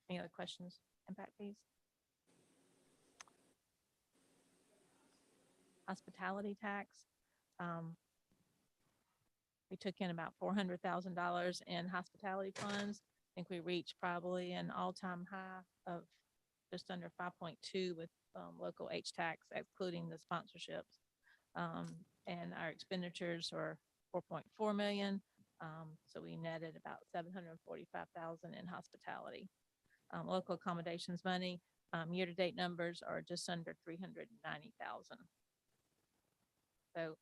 Any other questions? Impact fees? Hospitality tax. We took in about $400,000 in hospitality funds. I think we reached probably an all-time high of just under 5.2 with local H-tax, excluding the sponsorships. And our expenditures are 4.4 million. So we netted about 745,000 in hospitality. Local accommodations money, year-to-date numbers are just under 390,000. So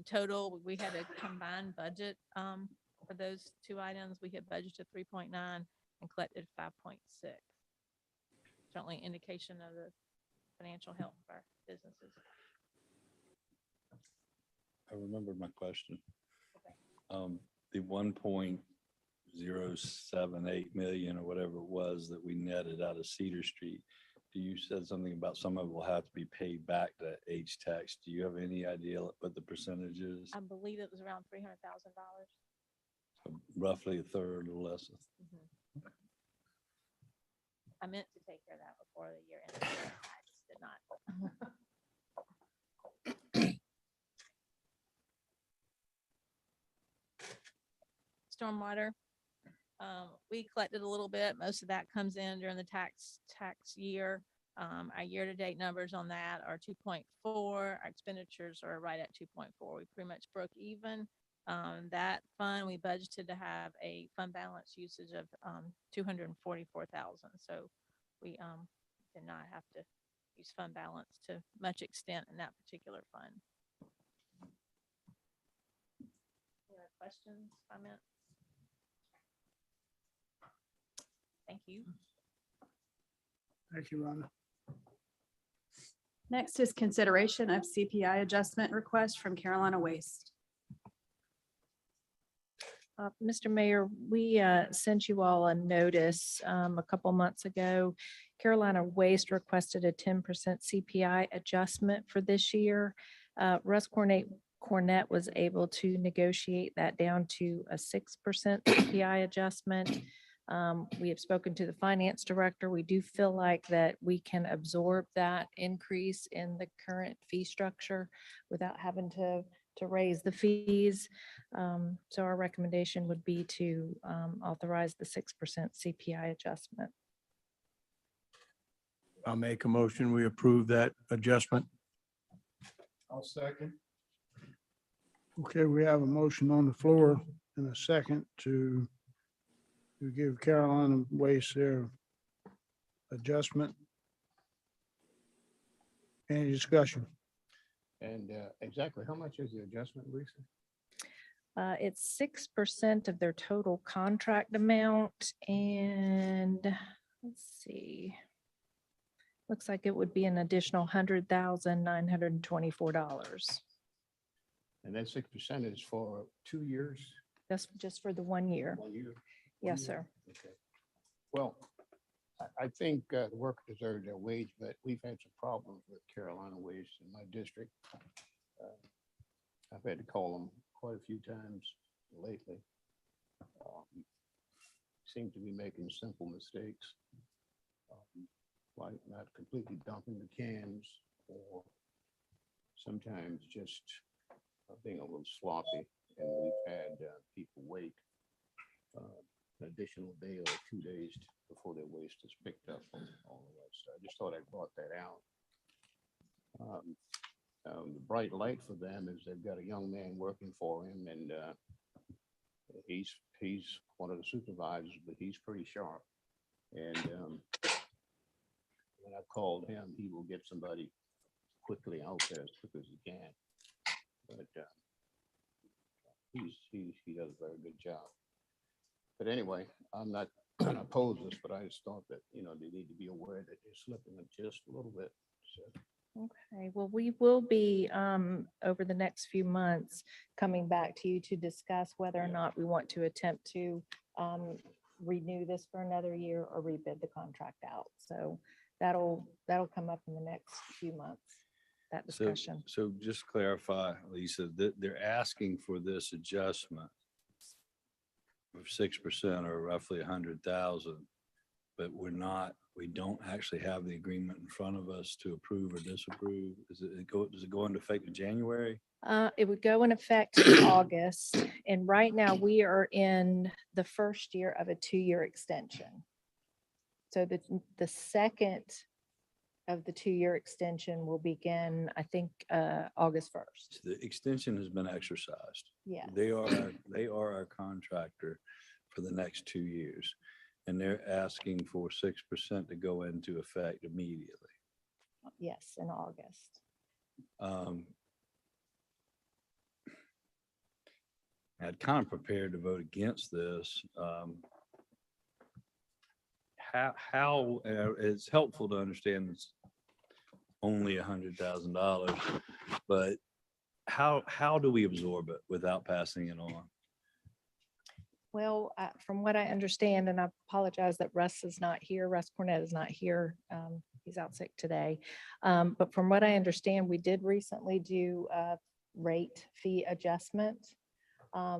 total, we had a combined budget for those two items. We had budgeted 3.9 and collected 5.6. Certainly indication of the financial health of our businesses. I remember my question. The 1.078 million or whatever it was that we netted out of Cedar Street. You said something about some of it will have to be paid back to H-tax. Do you have any idea what the percentage is? I believe it was around $300,000. So roughly a third or less. I meant to take care of that before the year ended. I just did not. Stormwater, we collected a little bit. Most of that comes in during the tax year. Our year-to-date numbers on that are 2.4. Our expenditures are right at 2.4. We pretty much broke even. That fund, we budgeted to have a fund balance usage of 244,000. So we did not have to use fund balance to much extent in that particular fund. Any other questions, comments? Thank you. Thank you, Rhonda. Next is consideration of CPI adjustment request from Carolina Waste. Mr. Mayor, we sent you all a notice a couple months ago. Carolina Waste requested a 10% CPI adjustment for this year. Russ Cornett was able to negotiate that down to a 6% CPI adjustment. We have spoken to the finance director. We do feel like that we can absorb that increase in the current fee structure without having to raise the fees. So our recommendation would be to authorize the 6% CPI adjustment. I'll make a motion. We approve that adjustment. I'll second. Okay, we have a motion on the floor and a second to give Carolina Waste their adjustment. Any discussion? And exactly how much is the adjustment, Lisa? It's 6% of their total contract amount, and let's see. Looks like it would be an additional $100,924. And that 6% is for 2 years? That's just for the 1 year. 1 year? Yes, sir. Okay. Well, I think the worker deserves their wage, but we've had some problems with Carolina Waste in my district. I've had to call them quite a few times lately. Seem to be making simple mistakes, like not completely dumping the cans, or sometimes just being a little sloppy. And we've had people wait an additional day or 2 days before their waste is picked up on all of that. So I just thought I brought that out. The bright light for them is they've got a young man working for him, and he's one of the supervisors, but he's pretty sharp. And when I called him, he will get somebody quickly out there as quick as he can. But he does a very good job. But anyway, I'm not opposed to this, but I just thought that, they need to be aware that they're slipping it just a little bit. So Okay, well, we will be, over the next few months, coming back to you to discuss whether or not we want to attempt to, renew this for another year or rebid the contract out. So that'll come up in the next few months, that So, discussion. so just clarify, Lisa, that they're asking for this adjustment of 6% or roughly 100,000, but we don't actually have the agreement in front of us to approve or disapprove. Does it go into effect in January? It would go in effect in August, and right now we are in the first year of a 2-year extension. So the second of the 2-year extension will begin, I think, August 1st. The extension has been exercised. Yeah. They are our contractor for the next 2 years. And they're asking for 6% to go into effect immediately. Yes, in August. I'd kind of prepared to vote against this. It's helpful to understand it's only $100,000, but how do we absorb it without passing it on? Well, from what I understand, and I apologize that Russ is not here, Russ Cornett is not here. He's out sick today. But from what I understand, we did recently do a rate fee adjustment.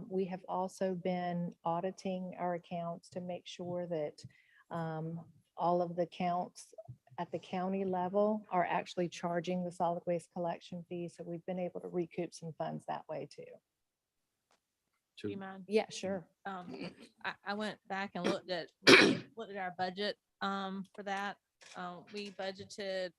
We have also been auditing our accounts to make sure that all of the accounts at the county level are actually charging the solid waste collection fee. So we've been able to recoup some funds that way too. Do you mind? Yeah, sure. I went back and looked at our budget for that. We budgeted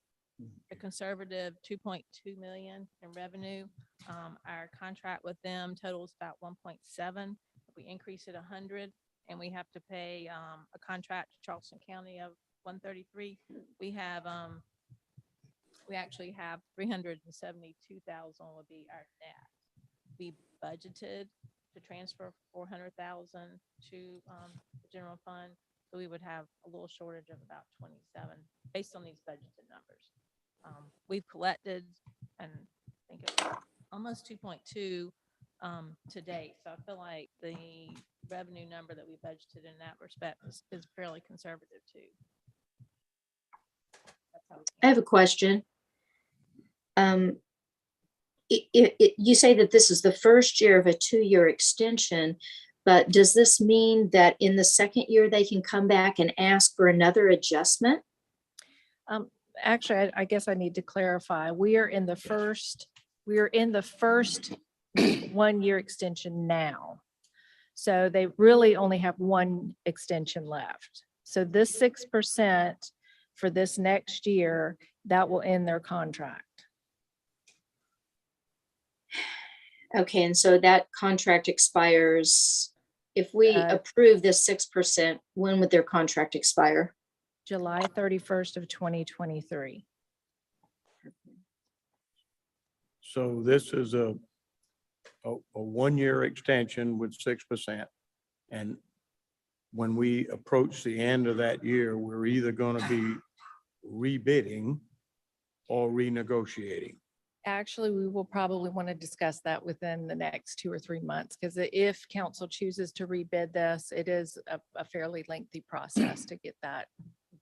a conservative 2.2 million in revenue. Our contract with them totals about 1.7. We increase it 100, and we have to pay a contract to Charleston County of 133. We actually have 372,000 would be our net. We budgeted to transfer 400,000 to the general fund. So we would have a little shortage of about 27 based on these budgeted numbers. We've collected, and I think it was almost 2.2 to date. So I feel like the revenue number that we budgeted in that respect is fairly conservative too. That's how we I have a question. You say that this is the first year of a 2-year extension, but does this mean that in the second year they can come back and ask for another adjustment? Actually, I guess I need to clarify. We are in the first 1-year extension now. So they really only have one extension left. So this 6% for this next year, that will end their contract. Okay, and so that contract expires, if we approve this 6%, when would their contract expire? July 31st of 2023. So this is a 1-year extension with 6%. And when we approach the end of that year, we're either going to be rebidding or renegotiating. Actually, we will probably want to discuss that within the next 2 or 3 months, because if council chooses to rebid this, it is a fairly lengthy process to get that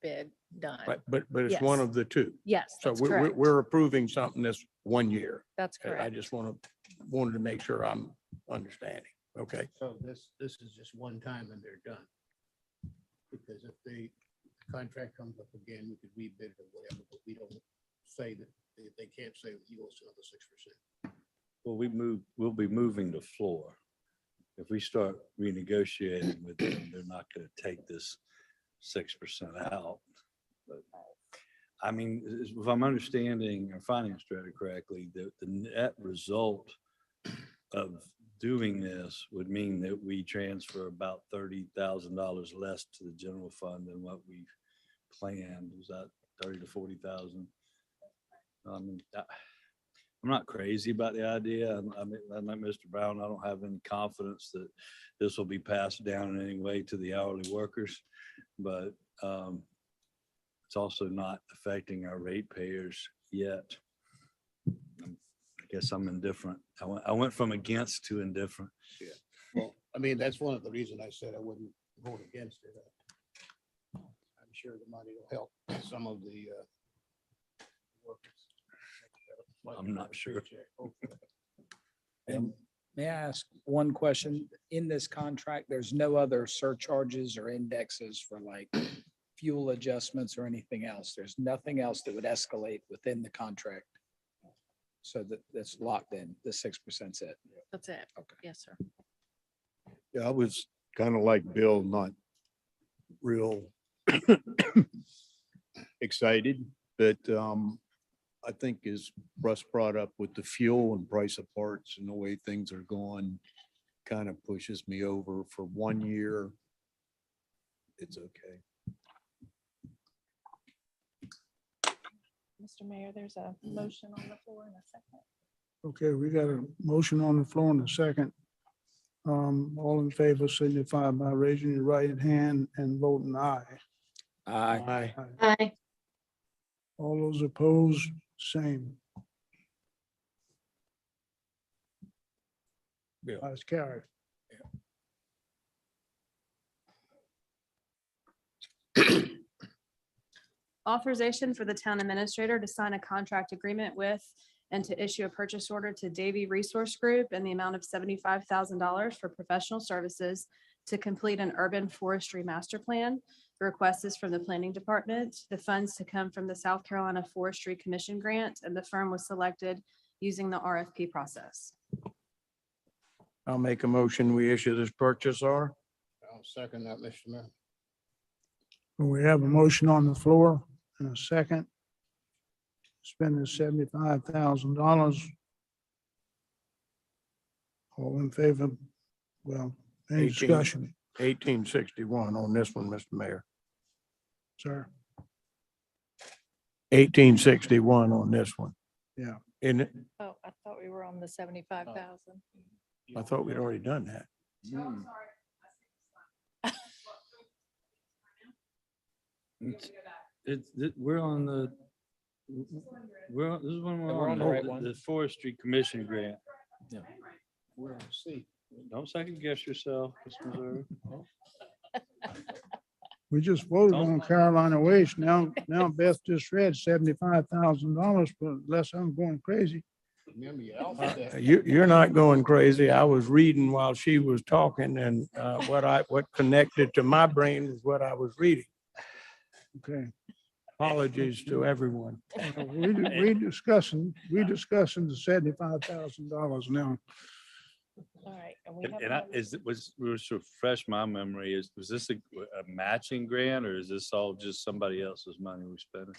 bid done. But it's one Yes. of the two. Yes, So that's we're correct. we're approving something that's 1 year. That's I correct. just wanted to make sure I'm understanding. Okay. So this is just one time and they're done. Because if the contract comes up again, we could rebid it or whatever, but we don't say that, they can't say that you owe us another 6%. Well, we'll be moving the floor. If we start renegotiating with them, they're not going to take this 6% out. But I mean, if I'm understanding our finance director correctly, the net result of doing this would mean that we transfer about $30,000 less to the general fund than what we've planned. Is that 30 to 40,000? I'm not crazy about the idea. I'm like Mr. Brown. I don't have any confidence that this will be passed down in any way to the hourly workers. But it's also not affecting our ratepayers yet. I guess I'm indifferent. I went from against to indifferent. Well, I mean, that's one of the reasons I said I wouldn't vote against it. I'm sure the money will help some of the workers. I'm not sure. And may I ask one question? In this contract, there's no other surcharges or indexes for like fuel adjustments or anything else. There's nothing else that would escalate within the contract. So that's locked in. The 6%'s it. That's it. Okay. Yes, sir. Yeah, I was kind of like Bill, not real excited, but I think as Russ brought up with the fuel and price of parts and the way things are going, kind of pushes me over for 1 year. It's okay. Mr. Mayor, there's a motion on the floor in a second. Okay, we got a motion on the floor in a second. All in favor signify by raising your right hand and voting aye. Aye. Aye. All those opposed, same. Yeah. Ayes carried. Authorization for the town administrator to sign a contract agreement with and to issue a purchase order to Davy Resource Group in the amount of $75,000 for professional services to complete an urban forestry master plan. The request is from the planning department. The funds to come from the South Carolina Forestry Commission grant, and the firm was selected using the RFP process. I'll make a motion. We issue this purchase order. I'll second that, Mr. Mayor. We have a motion on the floor in a second. Spending $75,000. All in favor? Well, any 18. discussion, 1861 on this one, Mr. Mayor. sir? 1861 on this one. Yeah. Isn't it? Oh, I thought we were on the 75,000. I thought we'd already done that. We're on the, this is when we're on the right one. The Forestry Commission grant. We're on C. Don't second guess yourself, Mr. Missouri. We just voted on Carolina Waste. Now Beth just read $75,000, but unless I'm going crazy. Remember your alphabet. You're not going crazy. I was reading while she was talking, and what connected to my brain was what I was reading. Okay. Apologies to everyone. We discussing the $75,000 now. All right. And we have And I, another- is it was to refresh my memory, was this a matching grant, or is this all just somebody else's money we're spending?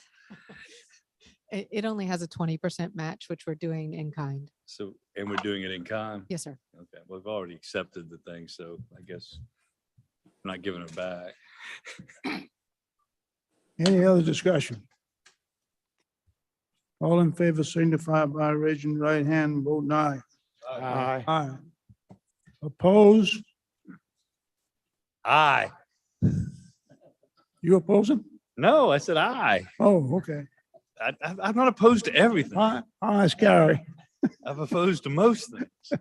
It only has a 20% match, which we're doing in kind. So, and we're doing it in kind? Yes, sir. Okay, well, we've already accepted the thing, so I guess I'm not giving it back. Any other discussion? All in favor signify by raising your right hand and voting aye. Aye. Aye. Opposed? Aye. You opposing? No, I said aye. Oh, okay. I'm not opposed to everything. Aye, ayes carry. I'm opposed to most things.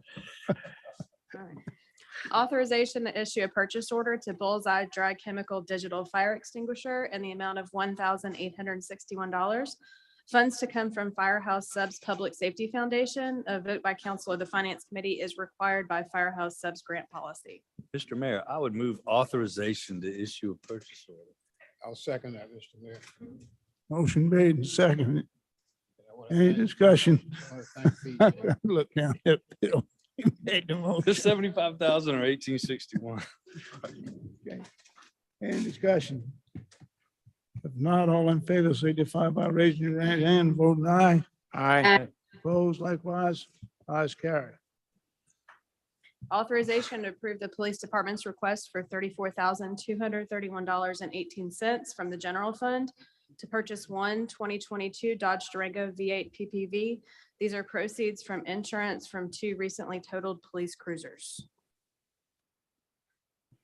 Authorization to issue a purchase order to Bullseye Dry Chemical Digital Fire Extinguisher in the amount of $1,861. Funds to come from Firehouse Subs Public Safety Foundation. A vote by council of the Finance Committee is required by Firehouse Subs grant policy. Mr. Mayor, I would move authorization to issue a purchase order. I'll second that, Mr. Mayor. Motion made and seconded. I wanna Any thank- discussion? I wanna thank PJ. Look down at Bill. He made the This motion. 75,000 or 1861? Any discussion? If not, all in favor signify by raising your right hand and voting aye. Aye. Opposed likewise, ayes carry. Authorization to approve the police department's request for $34,231.18 from the general fund to purchase one 2022 Dodge Durango V8 PPV. These are proceeds from insurance from two recently totaled police cruisers.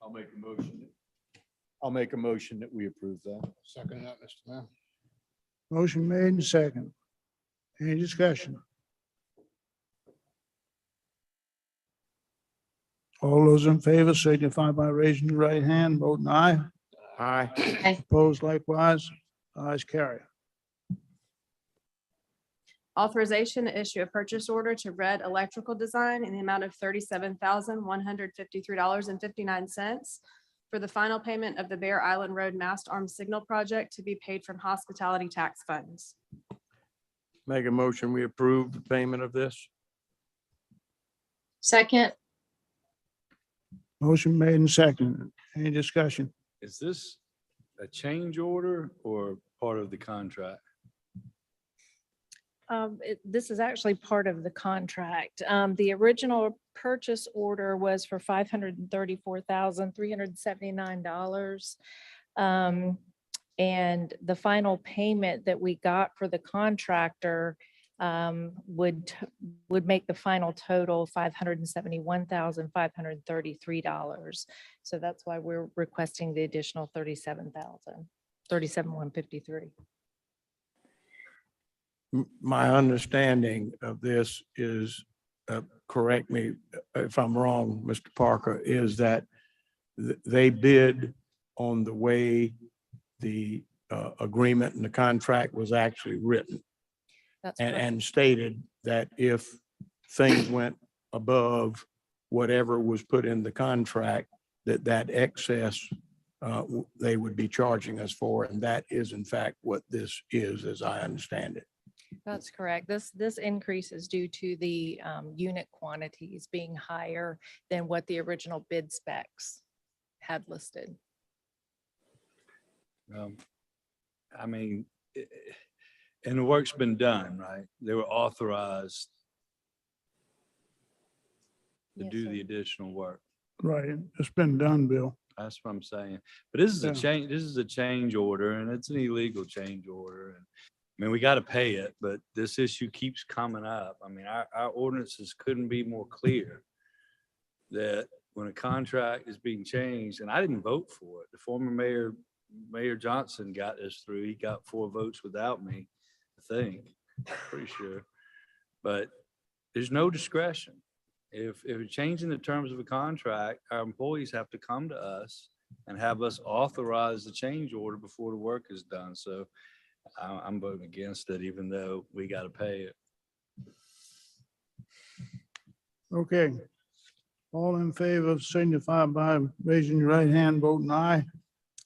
I'll make a motion that we approve that. Second that, Mr. Mayor. Motion made and second. Any discussion? All those in favor signify by raising your right hand, voting aye. Aye. Opposed likewise. Ayes carry. Authorization to issue a purchase order to Red Electrical Design in the amount of $37,153.59 for the final payment of the Bear Island Road Mast Arm Signal Project to be paid from hospitality tax funds. Make a motion, we approve the payment of this. Second, Motion made and second. Any discussion? Is this a change order or part of the contract? This is actually part of the contract. The original purchase order was for $534,379. And the final payment that we got for the contractor would make the final total $571,533. So that's why we're requesting the additional $37,153. My understanding of this is, correct me if I'm wrong, Mr. Parker, is that they bid on the way the agreement and the contract was actually written. That's And, correct. and stated that if things went above whatever was put in the contract, that excess they would be charging us for. And that is in fact what this is, as I understand it. That's correct. This increase is due to the unit quantities being higher than what the original bid specs had listed. I mean, and the work's been done, right? They were authorized to Yes, do sir. the additional work. Right, it's been done, Bill. That's what I'm saying. But this is Yeah. a change, this is a change order and it's an illegal change order. And I mean, we got to pay it, but this issue keeps coming up. I mean, our ordinances couldn't be more clear that when a contract is being changed, and I didn't vote for it. The former Mayor Johnson got this through. He got 4 votes without me, I think, pretty sure. But there's no discretion. If we're changing the terms of a contract, our employees have to come to us and have us authorize the change order before the work is done. So I'm voting against it, even though we got to pay it. Okay. All in favor signify by raising your right hand, voting aye.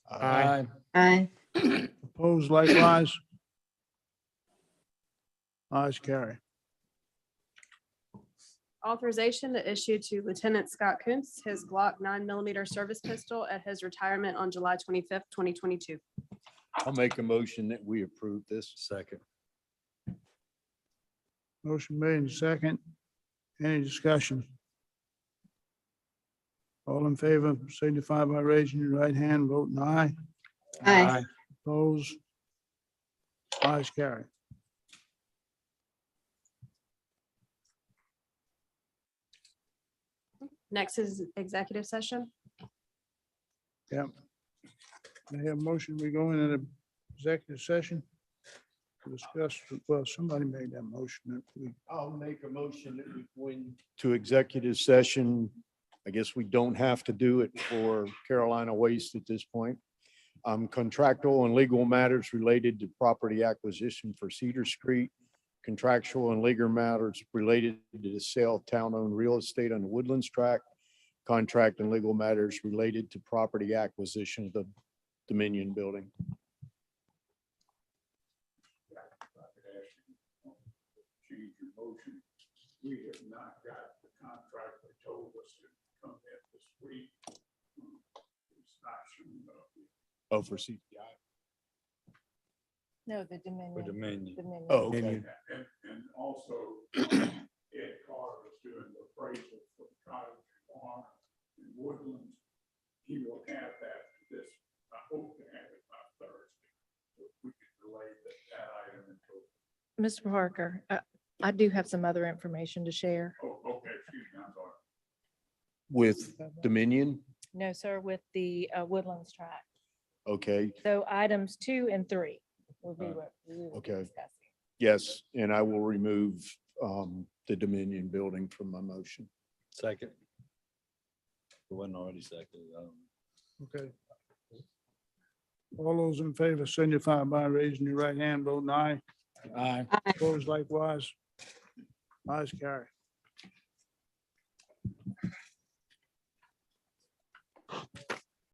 Aye. aye. Opposed likewise. Ayes carry. Authorization to issue to Lieutenant Scott Kuntz his Glock 9mm service pistol at his retirement on July 25th, 2022. I'll make a motion that we approve this. Second. Motion made and second. Any discussion? All in favor signify by raising your right hand, voting aye. Aye. Opposed? Ayes carry. Next is executive session. Yep. I have a motion, we go into the executive session to discuss, well, somebody made that motion. That we I'll make a motion that we go into executive session. I guess we don't have to do it for Carolina Waste at this point. Contractual and legal matters related to property acquisition for Cedar Street. Contractual and legal matters related to the sale of town-owned real estate on the Woodlands Tract. Contract and legal matters related to property acquisition of the Dominion Building. change your motion. We have not got the contract they told us to come in this week. It's not showing up. Oh, for CPI. No, the Dominion. For Dominion. Dominion. Oh, okay. And also Ed Carter is doing the appraisal for the cottage farm in Woodlands. He will have that this, I hope to have it by Thursday. If we can delay that item until, Mr. Parker, I do have some other information to share. oh, okay, excuse me, I'm sorry. With Dominion, No, sir, with the Woodlands tract. okay, So items 2 and 3. Would be Uh, what we would be okay. discussing. Yes, and I will remove the Dominion building from my motion. Second. It wasn't already second. Okay. All those in favor signify by raising your right hand, voting aye. Aye. Opposed likewise. Ayes carry.